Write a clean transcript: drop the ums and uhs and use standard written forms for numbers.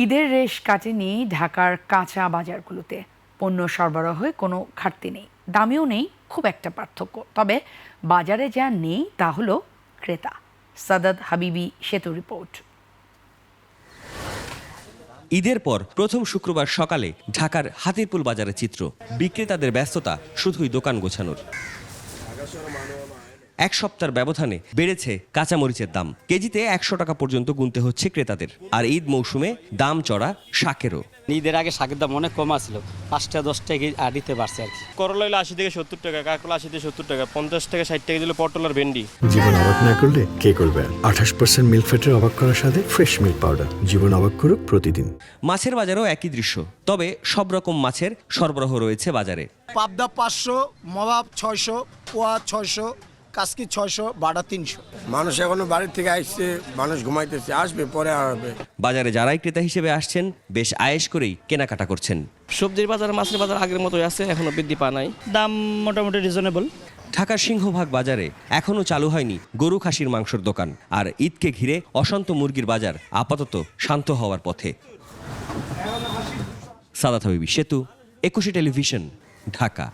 ঈদের রেশ কাটেনি ঢাকার কাঁচা বাজারগুলোতে। পণ্য সরবরাহে কোনো ঘাটতি নেই, দামেও নেই খুব একটা পার্থক্য। তবে বাজারে যা নেই তা হলো ক্রেতা। সাদাত হাবিবি সেতু রিপোর্ট। ঈদের পর প্রথম শুক্রবার সকালে ঢাকার হাতিরপুল বাজারের চিত্র। বিক্রেতাদের ব্যস্ততা শুধুই দোকান গোছানোর। এক সপ্তাহের ব্যবধানে বেড়েছে কাঁচামরিচের দাম। কেজিতে 100 টাকা পর্যন্ত গুনতে হচ্ছে ক্রেতাদের। আর ঈদ মৌসুমে দাম চড়া শাকেরও। ঈদের আগে শাকের দাম অনেক কম ছিল, 5-10 টাকা দিতে পারছে আর কি। করলা হলো 80 থেকে 70 টাকা, কাঁকড়া 80 থেকে 70 টাকা, 50 থেকে 60 টাকা দিলে পটল আর ভেন্ডি। জীবন অবাক না করলে কে করবে? 28% মিল্ক ফ্যাটের অবাক করার সাথে ফ্রেশ মিল্ক পাউডার। জীবন অবাক করুক প্রতিদিন। মাছের বাজারেও একই দৃশ্য, তবে সব রকম মাছের সরবরাহ রয়েছে বাজারে। পাবদা 500, মবাব 600, পোয়া 600, কাসকি 600, বাটা 300। মানুষ এখনো বাড়ির থেকে আসছে, মানুষ ঘুমাইতেছে, আসবে পরে আসবে। বাজারে যারাই ক্রেতা হিসেবে আসছেন বেশ আয়েশ করেই কেনাকাটা করছেন। সবজির বাজার, মাছের বাজার আগের মতোই আছে, এখনো বৃদ্ধি পায় নাই। দাম মোটামুটি রিজনেবল। ঢাকার সিংহভাগ বাজারে এখনও চালু হয়নি গরু খাসির মাংসের দোকান। আর ঈদকে ঘিরে অশান্ত মুরগির বাজার আপাতত শান্ত হওয়ার পথে। সাদাত হাবিবি সেতু, 21 টেলিভিশন, ঢাকা।